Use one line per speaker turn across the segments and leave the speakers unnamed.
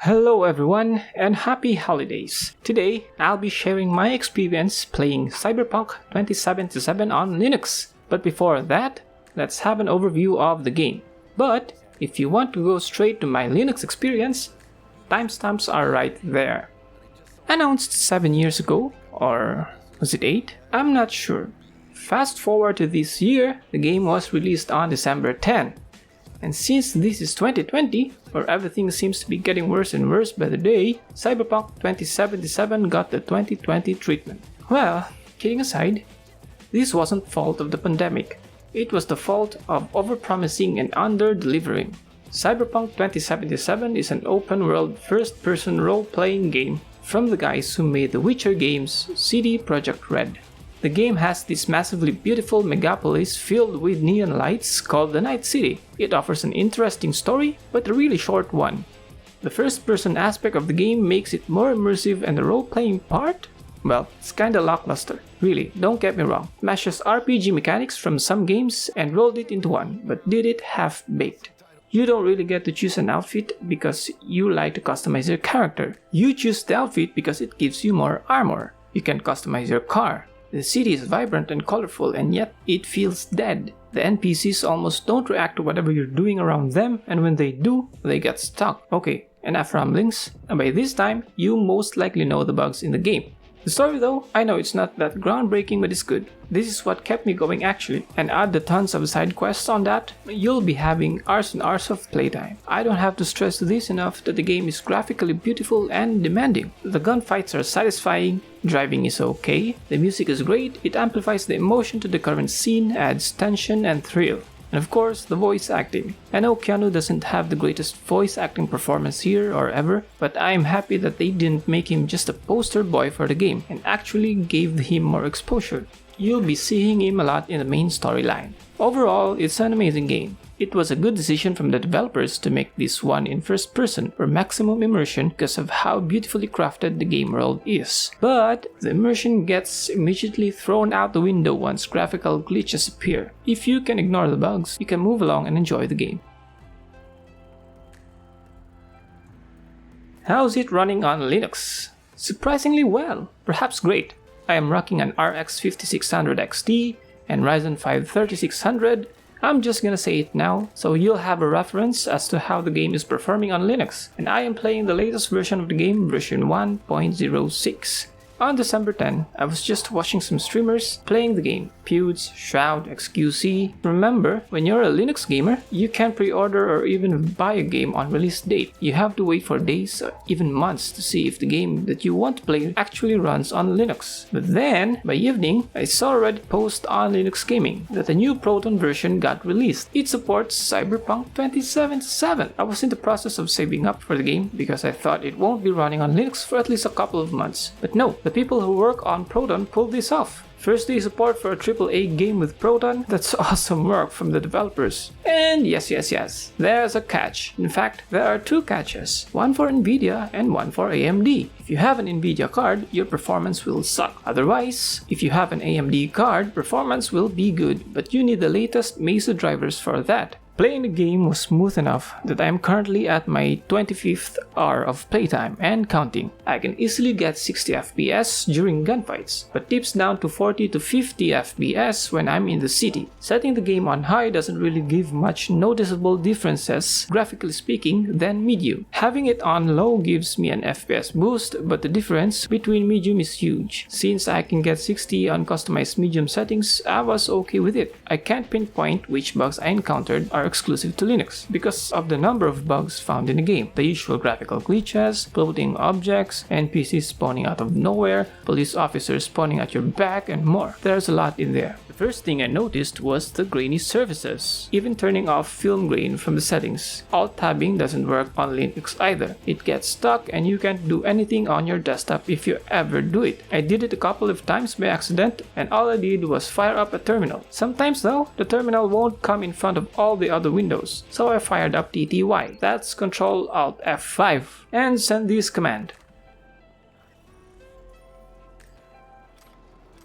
Hello everyone and happy holidays! Today I'll be sharing my experience playing Cyberpunk 2077 on Linux. But before that, let's have an overview of the game. But if you want to go straight to my Linux experience, timestamps are right there. Announced 7 years ago, or was it 8? I'm not sure. Fast forward to this year, the game was released on December 10. And since this is 2020, where everything seems to be getting worse and worse by the day, Cyberpunk 2077 got the 2020 treatment. Well, kidding aside, this wasn't fault of the pandemic. It was the fault of overpromising and under-delivering. Cyberpunk 2077 is an open-world first-person role-playing game from the guys who made the Witcher games, CD Projekt Red. The game has this massively beautiful megapolis filled with neon lights called the Night City. It offers an interesting story, but a really short one. The first-person aspect of the game makes it more immersive, and the role-playing part? Well, it's kinda lackluster. Really, don't get me wrong. Mashes RPG mechanics from some games and rolled it into one, but did it half-baked. You don't really get to choose an outfit because you like to customize your character. You choose the outfit because it gives you more armor. You can customize your car. The city is vibrant and colorful, and yet it feels dead. The NPCs almost don't react to whatever you're doing around them, and when they do, they get stuck. Okay, enough ramblings. And by this time, you most likely know the bugs in the game. The story though, I know it's not that groundbreaking, but it's good. This is what kept me going actually, and add the tons of side quests on that, you'll be having hours and hours of playtime. I don't have to stress this enough that the game is graphically beautiful and demanding. The gunfights are satisfying, driving is okay, the music is great, it amplifies the emotion to the current scene, adds tension and thrill. And of course, the voice acting. I know Keanu doesn't have the greatest voice acting performance here or ever, but I'm happy that they didn't make him just a poster boy for the game and actually gave him more exposure. You'll be seeing him a lot in the main storyline. Overall, it's an amazing game. It was a good decision from the developers to make this one in first person for maximum immersion because of how beautifully crafted the game world is. But the immersion gets immediately thrown out the window once graphical glitches appear. If you can ignore the bugs, you can move along and enjoy the game. How's it running on Linux? Surprisingly well, perhaps great. I am rocking an RX 5600 XT and Ryzen 5 3600. I'm just gonna say it now, so you'll have a reference as to how the game is performing on Linux, and I am playing the latest version of the game, version 1.06. On December 10, I was just watching some streamers playing the game. Pewds, Shroud, Xfce. Remember, when you're a Linux gamer, you can't pre-order or even buy a game on release date. You have to wait for days or even months to see if the game that you want to play actually runs on Linux. But then, by evening, I saw a Reddit post on linuxgaming that a new Proton version got released. It supports Cyberpunk 2077. I was in the process of saving up for the game because I thought it won't be running on Linux for at least a couple of months. But no, the people who work on Proton pulled this off. First day support for a AAA game with Proton? That's awesome work from the developers. And yes, there's a catch. In fact, there are two catches. One for Nvidia and one for AMD. If you have an Nvidia card, your performance will suck. Otherwise, if you have an AMD card, performance will be good, but you need the latest Mesa drivers for that. Playing the game was smooth enough that I am currently at my 25th hour of playtime and counting. I can easily get 60 FPS during gunfights, but dips down to 40 to 50 FPS when I'm in the city. Setting the game on high doesn't really give much noticeable differences, graphically speaking, than medium. Having it on low gives me an FPS boost, but the difference between medium is huge. Since I can get 60 on customized medium settings, I was okay with it. I can't pinpoint which bugs I encountered are exclusive to Linux because of the number of bugs found in the game. The usual graphical glitches, floating objects, NPCs spawning out of nowhere, police officers spawning at your back, and more. There's a lot in there. The first thing I noticed was the grainy surfaces. Even turning off film grain from the settings. Alt-tabbing doesn't work on Linux either. It gets stuck and you can't do anything on your desktop if you ever do it. I did it a couple of times by accident, and all I did was fire up a terminal. Sometimes though, the terminal won't come in front of all the other windows, so I fired up TTY. That's Ctrl Alt F5 and send this command.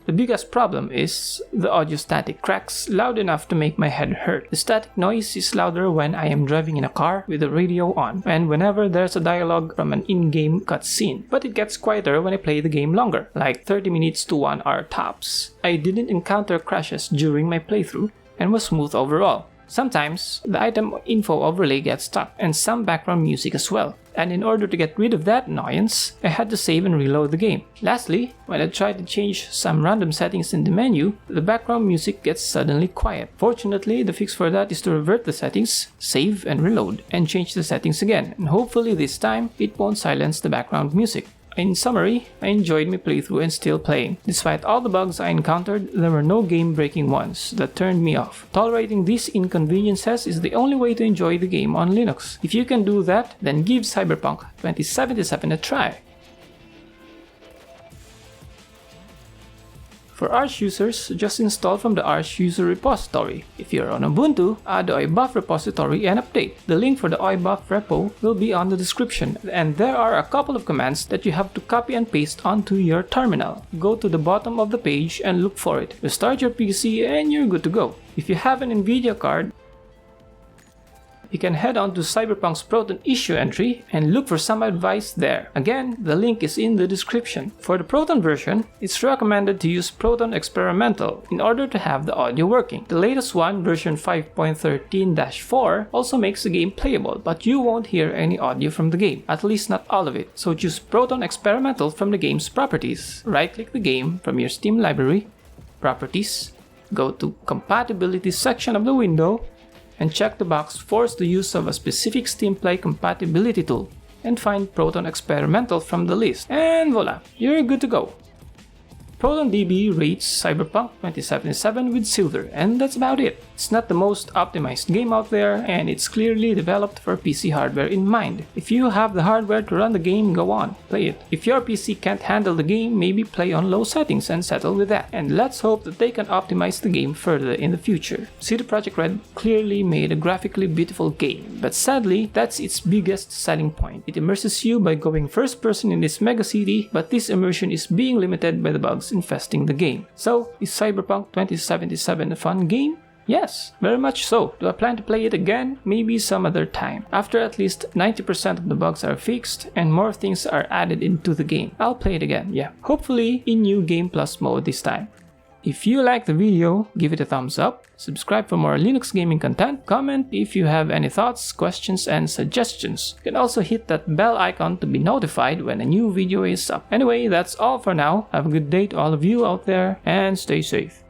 The biggest problem is the audio static cracks loud enough to make my head hurt. The static noise is louder when I am driving in a car with the radio on and whenever there's a dialogue from an in-game cutscene, but it gets quieter when I play the game longer, like 30 minutes to 1 hour tops. I didn't encounter crashes during my playthrough and was smooth overall. Sometimes, the item info overlay gets stuck and some background music as well, and in order to get rid of that annoyance, I had to save and reload the game. Lastly, when I tried to change some random settings in the menu, the background music gets suddenly quiet. Fortunately, the fix for that is to revert the settings, save and reload, and change the settings again, and hopefully this time, it won't silence the background music. In summary, I enjoyed my playthrough and still playing. Despite all the bugs I encountered, there were no game-breaking ones that turned me off. Tolerating these inconveniences is the only way to enjoy the game on Linux. If you can do that, then give Cyberpunk 2077 a try. For Arch users, just install from the Arch user repository. If you're on Ubuntu, add the OIBuff repository and update. The link for the OIBuff repo will be on the description, and there are a couple of commands that you have to copy and paste onto your terminal. Go to the bottom of the page and look for it. Restart your PC and you're good to go. If you have an Nvidia card, you can head on to Cyberpunk's Proton issue entry and look for some advice there. Again, the link is in the description. For the Proton version, it's recommended to use Proton Experimental in order to have the audio working. The latest one, version 5.13-4, also makes the game playable, but you won't hear any audio from the game, at least not all of it. So choose Proton Experimental from the game's properties. Right-click the game from your Steam library, Properties, go to Compatibility section of the window, and check the box Force the use of a specific Steam Play compatibility tool, and find Proton Experimental from the list, and voila, you're good to go. ProtonDB rates Cyberpunk 2077 with Silver, and that's about it. It's not the most optimized game out there, and it's clearly developed for PC hardware in mind. If you have the hardware to run the game, go on, play it. If your PC can't handle the game, maybe play on low settings and settle with that. And let's hope that they can optimize the game further in the future. CD Projekt Red clearly made a graphically beautiful game, but sadly, that's its biggest selling point. It immerses you by going first person in this mega city, but this immersion is being limited by the bugs infesting the game. So, is Cyberpunk 2077 a fun game? Yes, very much so. Do I plan to play it again? Maybe some other time. After at least 90% of the bugs are fixed and more things are added into the game, I'll play it again, yeah. Hopefully in New Game Plus mode this time. If you liked the video, give it a thumbs up, subscribe for more Linux gaming content, comment if you have any thoughts, questions, and suggestions. You can also hit that bell icon to be notified when a new video is up. Anyway, that's all for now. Have a good day to all of you out there, and stay safe.